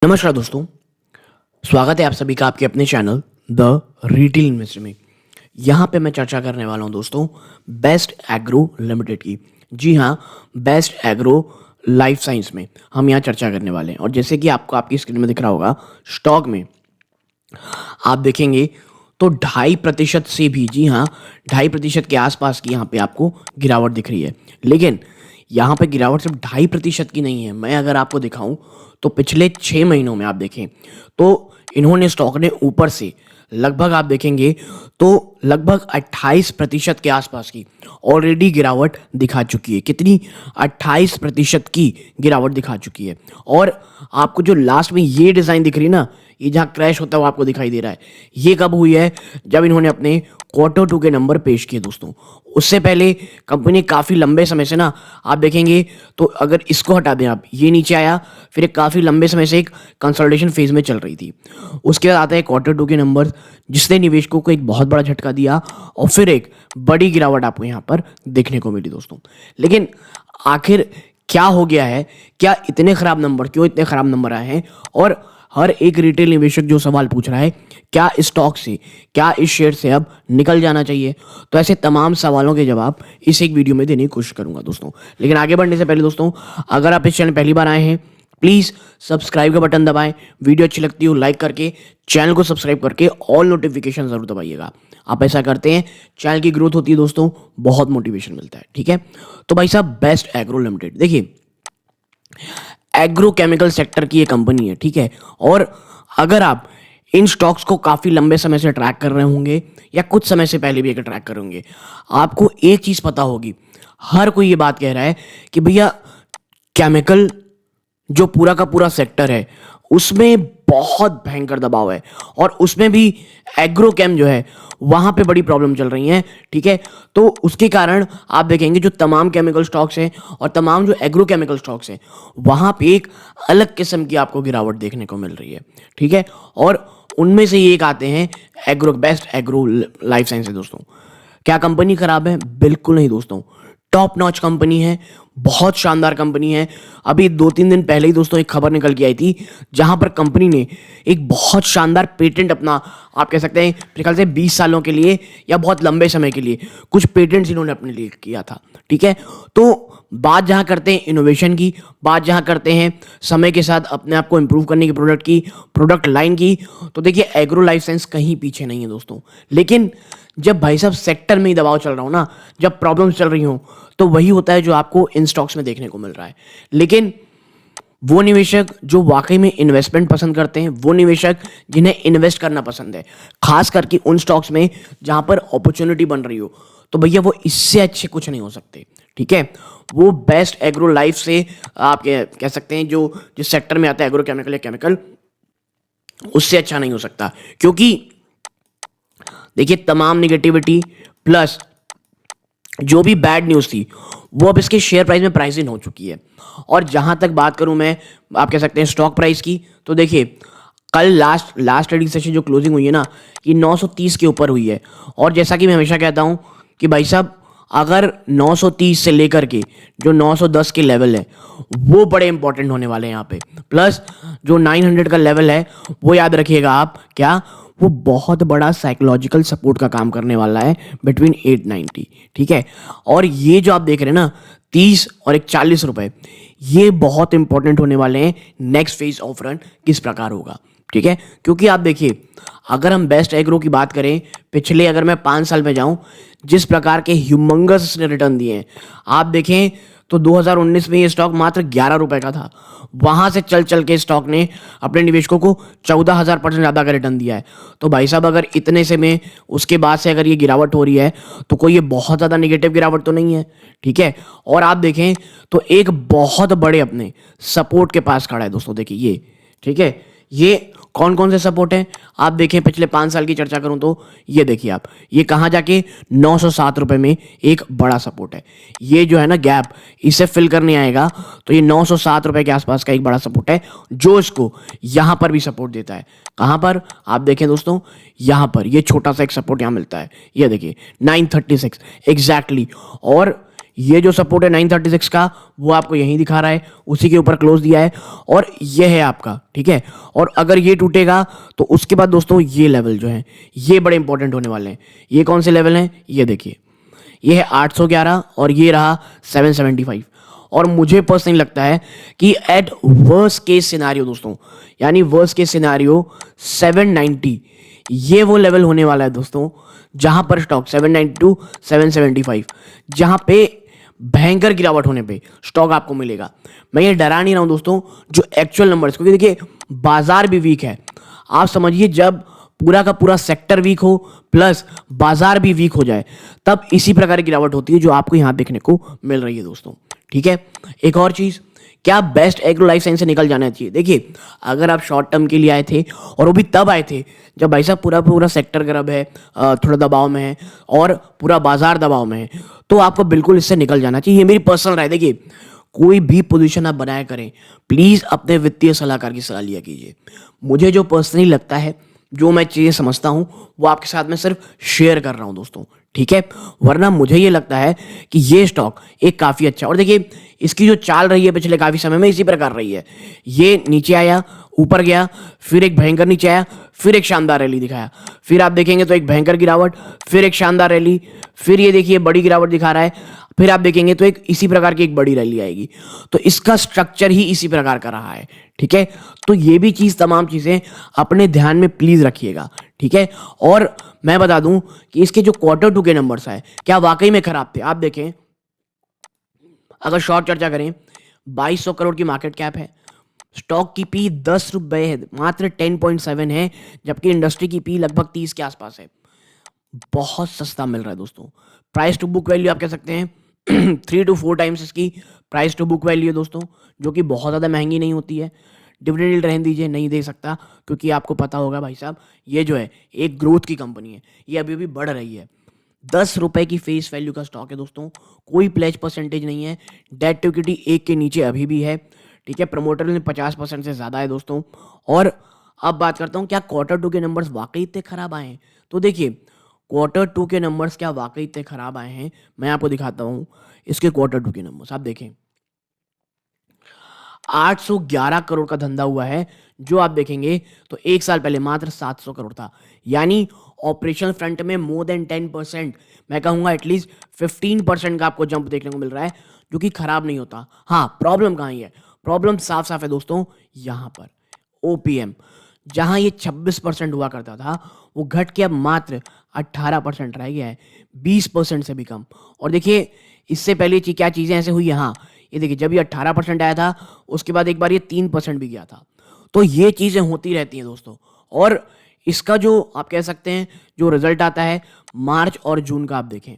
नमस्कार दोस्तों, स्वागत है आप सभी का आपके अपने चैनल द रिटेल इन्वेस्टर में। यहाँ पे मैं चर्चा करने वाला हूँ दोस्तों बेस्ट एग्रो लिमिटेड की। जी हाँ, बेस्ट एग्रो लाइफ साइंस में हम यहाँ चर्चा करने वाले हैं। और जैसे कि आपको आपकी स्क्रीन में दिख रहा होगा, स्टॉक में आप देखेंगे तो 2.5% से भी, जी हाँ, 2.5% के आसपास की यहाँ पे आपको गिरावट दिख रही है। लेकिन यहाँ पे गिरावट सिर्फ 2.5% की नहीं है। मैं अगर आपको दिखाऊं तो पिछले 6 महीनों में आप देखें तो इन्होंने स्टॉक ने ऊपर से लगभग आप देखेंगे तो लगभग 28% के आसपास की ऑलरेडी गिरावट दिखा चुकी है। कितनी? 28% की गिरावट दिखा चुकी है। और आपको जो लास्ट में ये डिज़ाइन दिख रही है ना, ये जहाँ क्रैश होता हुआ आपको दिखाई दे रहा है, ये कब हुई है? जब इन्होंने अपने Q2 के नंबर पेश किए दोस्तों। उससे पहले कंपनी काफ़ी लंबे समय से ना, आप देखेंगे तो अगर इसको हटा दें आप, ये नीचे आया, फिर एक काफ़ी लंबे समय से एक कंसोलिडेशन फेज में चल रही थी। उसके बाद आता है Q2 के नंबर, जिसने निवेशकों को एक बहुत बड़ा झटका दिया और फिर एक बड़ी गिरावट आपको यहाँ पर देखने को मिली दोस्तों। लेकिन आखिर क्या हो गया है? क्या इतने खराब नंबर, क्यों इतने खराब नंबर आए हैं? और हर एक रिटेल निवेशक जो सवाल पूछ रहा है, क्या इस स्टॉक से, क्या इस शेयर से अब निकल जाना चाहिए? तो ऐसे तमाम सवालों के जवाब इस एक वीडियो में देने की कोशिश करूंगा दोस्तों। लेकिन आगे बढ़ने से पहले दोस्तों, अगर आप इस चैनल पहली बार आए हैं, प्लीज़ सब्सक्राइब का बटन दबाएं। वीडियो अच्छी लगती हो लाइक करके, चैनल को सब्सक्राइब करके ऑल नोटिफिकेशन ज़रूर दबाइएगा। आप ऐसा करते हैं, चैनल की ग्रोथ होती है दोस्तों, बहुत मोटिवेशन मिलता है। ठीक है, तो भाई साहब, बेस्ट एग्रो लिमिटेड देखिए, एग्रो केमिकल सेक्टर की ये कंपनी है। ठीक है, और अगर आप इन स्टॉक्स को काफ़ी लंबे समय से ट्रैक कर रहे होंगे या कुछ समय से पहले भी अगर ट्रैक कर होंगे, आपको एक चीज़ पता होगी, हर कोई ये बात कह रहा है कि भैया केमिकल जो पूरा का पूरा सेक्टर है उसमें बहुत भयंकर दबाव है, और उसमें भी एग्रोकेम जो है वहाँ पे बड़ी प्रॉब्लम चल रही हैं। ठीक है, तो उसके कारण आप देखेंगे जो तमाम केमिकल स्टॉक्स हैं और तमाम जो एग्रोकेमिकल स्टॉक्स हैं, वहाँ पे एक अलग किस्म की आपको गिरावट देखने को मिल रही है। ठीक है, और उनमें से एक आते हैं agro, best agro life sciences दोस्तों। क्या कंपनी खराब है? बिल्कुल नहीं दोस्तों, टॉप नॉच कंपनी है, बहुत शानदार कंपनी है। अभी 2-3 दिन पहले ही दोस्तों एक खबर निकल के आई थी, जहां पर कंपनी ने एक बहुत शानदार पेटेंट अपना, आप कह सकते हैं मेरे ख्याल से 20 सालों के लिए या बहुत लंबे समय के लिए कुछ पेटेंट्स इन्होंने अपने लिए किया था। ठीक है, तो बात जहां करते हैं इनोवेशन की, बात जहां करते हैं समय के साथ अपने आप को इंप्रूव करने की, प्रोडक्ट की, प्रोडक्ट लाइन की, तो देखिए एग्रो लाइफ साइंस कहीं पीछे नहीं है दोस्तों। लेकिन जब भाई साहब सेक्टर में ही दबाव चल रहा हो ना, जब प्रॉब्लम्स चल रही हो, तो वही होता है जो आपको इन स्टॉक्स में देखने को मिल रहा है। लेकिन वो निवेशक जो वाकई में इन्वेस्टमेंट पसंद करते हैं, वो निवेशक जिन्हें इन्वेस्ट करना पसंद है, खास करके उन स्टॉक्स में जहां पर अपॉर्चुनिटी बन रही हो, तो भैया वो इससे अच्छे कुछ नहीं हो सकते। ठीक है, वो बेस्ट एग्रो लाइफ से आप कह सकते हैं जो जिस सेक्टर में आता है एग्रो केमिकल या केमिकल, उससे अच्छा नहीं हो सकता। क्योंकि देखिए तमाम निगेटिविटी प्लस जो भी बैड न्यूज़ थी वो अब इसके शेयर प्राइस में प्राइस इन हो चुकी है। और जहां तक बात करूं मैं, आप कह सकते हैं स्टॉक प्राइस की, तो देखिए कल लास्ट ट्रेडिंग सेशन जो क्लोजिंग हुई है ना, ये 930 के ऊपर हुई है। और जैसा कि मैं हमेशा कहता हूं कि भाई साहब, अगर 930 से लेकर के जो 910 के लेवल है वो बड़े इंपॉर्टेंट होने वाले हैं यहाँ पे, प्लस जो 900 का लेवल है वो याद रखिएगा आप, क्या वो बहुत बड़ा साइकोलॉजिकल सपोर्ट का काम करने वाला है बिटवीन 890। ठीक है, और ये जो आप देख रहे हैं ना 30 और एक 40 रुपए, ये बहुत इंपॉर्टेंट होने वाले हैं। नेक्स्ट फेज ऑफ रन किस प्रकार होगा? ठीक है, क्योंकि आप देखिए अगर हम बेस्ट एग्रो की बात करें, पिछले अगर मैं 5 साल में जाऊं, जिस प्रकार के ह्यूमंगस ने रिटर्न दिए हैं, आप देखें तो 2019 में ये स्टॉक मात्र 11 रुपए का था। वहां से चल चल के स्टॉक ने अपने निवेशकों को 14,000% ज़्यादा का रिटर्न दिया है। तो भाई साहब, अगर इतने से में उसके बाद से अगर ये गिरावट हो रही है, तो कोई ये बहुत ज़्यादा निगेटिव गिरावट तो नहीं है। ठीक है, और आप देखें तो एक बहुत बड़े अपने सपोर्ट के पास खड़ा है दोस्तों। देखिए ये, ठीक है, ये कौन कौन से सपोर्ट हैं आप देखें, पिछले 5 साल की चर्चा करूं तो ये देखिए आप, ये कहां जाके 907 रुपए में एक बड़ा सपोर्ट है। ये जो है ना गैप, इसे फिल करने आएगा तो ये 907 रुपए के आसपास का एक बड़ा सपोर्ट है, जो इसको यहां पर भी सपोर्ट देता है। कहां पर? आप देखें दोस्तों, यहां पर ये छोटा सा एक सपोर्ट यहां मिलता है, ये देखिए 936 एग्जैक्टली। और ये जो सपोर्ट है 936 का वो आपको यहीं दिखा रहा है, उसी के ऊपर क्लोज दिया है और ये है आपका, ठीक है। और अगर ये टूटेगा तो उसके बाद दोस्तों ये लेवल जो है ये बड़े इंपॉर्टेंट होने वाले हैं। ये कौन से लेवल हैं, ये देखिए, ये है 811 और ये रहा 775। और मुझे पर्सनली लगता है कि एट वर्स्ट केस सिनारियो दोस्तों, यानी वर्स्ट केस सिनारियो 790 ये वो लेवल होने वाला है दोस्तों जहां पर स्टॉक 790 टू 775 जहां पे भयंकर गिरावट होने पे स्टॉक आपको मिलेगा। मैं ये डरा नहीं रहा हूं दोस्तों, जो एक्चुअल नंबर्स, क्योंकि देखिए बाजार भी वीक है। आप समझिए जब पूरा का पूरा सेक्टर वीक हो प्लस बाजार भी वीक हो जाए तब इसी प्रकार की गिरावट होती है जो आपको यहां देखने को मिल रही है दोस्तों, ठीक है। एक और चीज, क्या बेस्ट एग्रो लाइफ साइंस से निकल जाना चाहिए? देखिए अगर आप शॉर्ट टर्म के लिए आए थे और वो भी तब आए थे जब भाई साहब पूरा पूरा सेक्टर गर्म है, थोड़ा दबाव में है और पूरा बाजार दबाव में है, तो आपको बिल्कुल इससे निकल जाना चाहिए। ये मेरी पर्सनल राय। देखिए कोई भी पोजीशन आप बनाया करें प्लीज अपने वित्तीय सलाहकार की सलाह लिया कीजिए। मुझे जो पर्सनली लगता है, जो मैं चीजें समझता हूं, वो आपके साथ में सिर्फ शेयर कर रहा हूं दोस्तों, ठीक है। वरना मुझे ये लगता है कि ये स्टॉक एक काफी अच्छा, और देखिए इसकी जो चाल रही है पिछले काफी समय में इसी प्रकार रही है। ये नीचे आया, ऊपर गया, फिर एक भयंकर नीचे आया, फिर एक शानदार रैली दिखाया, फिर आप देखेंगे तो एक भयंकर गिरावट, फिर एक शानदार रैली, फिर ये देखिए बड़ी गिरावट दिखा रहा है, फिर आप देखेंगे तो एक इसी प्रकार की एक बड़ी रैली आएगी। तो इसका स्ट्रक्चर ही इसी प्रकार का रहा है, ठीक है। तो ये भी चीज, तमाम चीजें अपने ध्यान में प्लीज रखिएगा, ठीक है। और मैं बता दूं कि इसके जो Q2 के नंबर्स आए क्या वाकई में खराब थे। आप देखें, अगर शॉर्ट चर्चा करें, 2200 करोड़ की मार्केट कैप है, स्टॉक की पी 10 रुपए है, मात्र 10.7 है, जबकि इंडस्ट्री की पी लगभग 30 के आसपास है। बहुत सस्ता मिल रहा है दोस्तों। प्राइस टू बुक वैल्यू आप कह सकते हैं 3 to 4 टाइम्स इसकी प्राइस टू बुक वैल्यू है दोस्तों, जो कि बहुत ज़्यादा महंगी नहीं होती है। डिविडेंड यील्ड रहने दीजिए, नहीं दे सकता, क्योंकि आपको पता होगा भाई साहब ये जो है एक ग्रोथ की कंपनी है, ये अभी भी बढ़ रही है। 10 रुपए की फेस वैल्यू का स्टॉक है दोस्तों, कोई प्लेज परसेंटेज नहीं है, डेट टू इक्विटी 1 के नीचे अभी भी है, ठीक है। प्रमोटर ने 50% से ज़्यादा है दोस्तों। और अब बात करता हूँ, क्या Q2 के नंबर्स वाकई इतने खराब आए हैं? तो देखिए Q2 के नंबर्स क्या वाकई इतने खराब आए हैं, मैं आपको दिखाता हूँ इसके Q2 के नंबर्स। आप देखें 811 करोड़ का धंधा हुआ है, जो आप देखेंगे तो एक साल पहले मात्र 700 करोड़ था। यानी ऑपरेशनल फ्रंट में मोर देन 10%, मैं कहूंगा एटलीस्ट 15% का आपको जंप देखने को मिल रहा है, जो कि खराब नहीं होता। हाँ, प्रॉब्लम कहाँ है? प्रॉब्लम साफ साफ है दोस्तों, यहां पर ओपीएम, जहां ये 26% हुआ करता था वो घट के अब मात्र 18% रह गया है, 20% से भी कम। और देखिए इससे पहले क्या चीजें ऐसे हुई, यहाँ ये देखिए जब ये 18% आया था उसके बाद एक बार ये 3% भी गया था। तो ये चीजें होती रहती हैं दोस्तों। और इसका जो आप कह सकते हैं जो रिजल्ट आता है मार्च और जून का, आप देखें,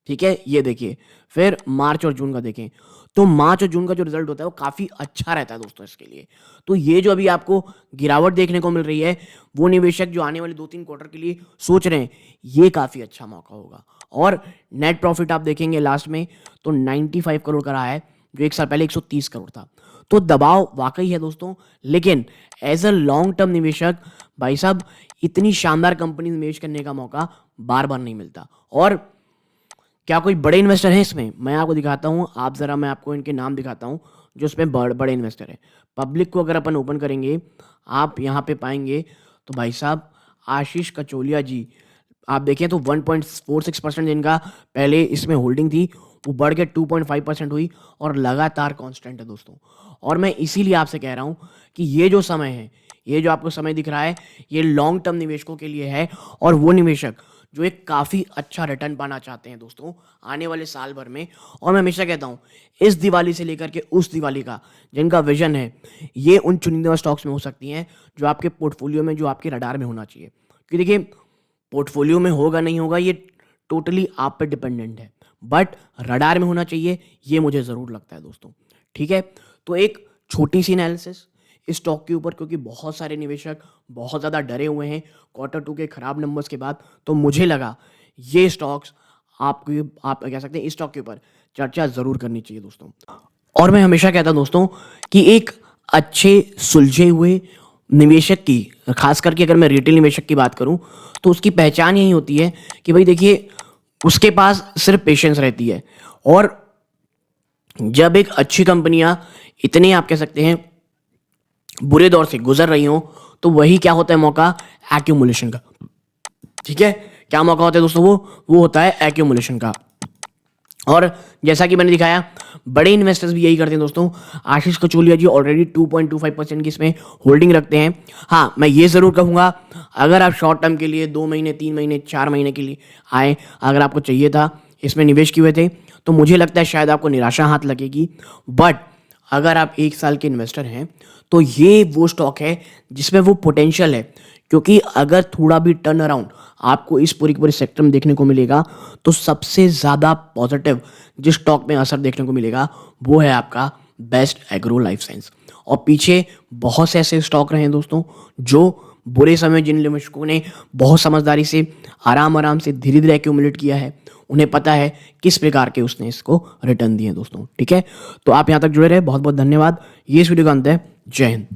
ठीक है, ये देखिए, फिर मार्च और जून का देखें, तो मार्च और जून का जो रिजल्ट होता है वो काफी अच्छा रहता है दोस्तों इसके लिए। तो ये जो अभी आपको गिरावट देखने को मिल रही है, वो निवेशक जो आने वाले 2-3 क्वार्टर के लिए सोच रहे हैं, ये काफी अच्छा मौका होगा। और नेट प्रॉफिट आप देखेंगे लास्ट में तो 95 करोड़ का रहा है, जो एक साल पहले 130 करोड़ था। तो दबाव वाकई है दोस्तों, लेकिन एज अ लॉन्ग टर्म निवेशक भाई साहब इतनी शानदार कंपनी निवेश करने का मौका बार बार नहीं मिलता। और क्या कोई बड़े इन्वेस्टर हैं इसमें? मैं आपको दिखाता हूं, आप जरा, मैं आपको इनके नाम दिखाता हूं जो इसमें बड़े इन्वेस्टर हैं। पब्लिक को अगर अपन ओपन करेंगे, आप यहां पे पाएंगे तो भाई साहब आशीष कचोलिया जी, आप देखें तो 1.46% जिनका पहले इसमें होल्डिंग थी वो बढ़ के 2.5% हुई और लगातार कांस्टेंट है दोस्तों। और मैं इसीलिए आपसे कह रहा हूं कि ये जो समय है, ये जो आपको समय दिख रहा है, ये लॉन्ग टर्म निवेशकों के लिए है, और वो निवेशक जो एक काफ़ी अच्छा रिटर्न पाना चाहते हैं दोस्तों आने वाले साल भर में। और मैं हमेशा कहता हूँ इस दिवाली से लेकर के उस दिवाली का जिनका विजन है, ये उन चुनिंदा स्टॉक्स में हो सकती हैं जो आपके पोर्टफोलियो में, जो आपके रडार में होना चाहिए। क्योंकि देखिए पोर्टफोलियो में होगा नहीं होगा ये टोटली आप पे डिपेंडेंट है, बट रडार में होना चाहिए, ये मुझे ज़रूर लगता है दोस्तों, ठीक है। तो एक छोटी सी एनालिसिस इस स्टॉक के ऊपर, क्योंकि बहुत सारे निवेशक बहुत ज़्यादा डरे हुए हैं Q2 के खराब नंबर्स के बाद, तो मुझे लगा ये स्टॉक्स आप कह सकते हैं इस स्टॉक के ऊपर चर्चा ज़रूर करनी चाहिए दोस्तों। और मैं हमेशा कहता हूं दोस्तों कि एक अच्छे सुलझे हुए निवेशक की, खास करके अगर मैं रिटेल निवेशक की बात करूं, तो उसकी पहचान यही होती है कि भाई देखिए उसके पास सिर्फ पेशेंस रहती है और जब एक अच्छी कंपनियां इतने आप कह सकते हैं बुरे दौर से गुजर रही हों, तो वही क्या होता है मौका एक्यूमुलेशन का। ठीक है, क्या मौका होता है दोस्तों? वो होता है एक्यूमुलेशन का। और जैसा कि मैंने दिखाया, बड़े इन्वेस्टर्स भी यही करते हैं दोस्तों। आशीष कचोलिया जी ऑलरेडी 2.25% की इसमें होल्डिंग रखते हैं। हाँ, मैं ये ज़रूर कहूँगा, अगर आप शॉर्ट टर्म के लिए 2 महीने, 3 महीने, 4 महीने के लिए आए, अगर आपको चाहिए था, इसमें निवेश किए हुए थे, तो मुझे लगता है शायद आपको निराशा हाथ लगेगी। बट अगर आप 1 साल के इन्वेस्टर हैं, तो ये वो स्टॉक है जिसमें वो पोटेंशियल है। क्योंकि अगर थोड़ा भी टर्न अराउंड आपको इस पूरी के पूरे सेक्टर में देखने को मिलेगा, तो सबसे ज़्यादा पॉजिटिव जिस स्टॉक में असर देखने को मिलेगा वो है आपका बेस्ट एग्रो लाइफ साइंस। और पीछे बहुत से ऐसे स्टॉक रहे हैं दोस्तों, जो बुरे समय जिन निवेशकों ने बहुत समझदारी से आराम आराम से धीरे धीरे एक्यूमुलेट किया है, उन्हें पता है किस प्रकार के उसने इसको रिटर्न दिए दोस्तों। ठीक है, तो आप यहाँ तक जुड़े रहे, बहुत बहुत धन्यवाद। ये इस वीडियो का अंत है। जय हिंद।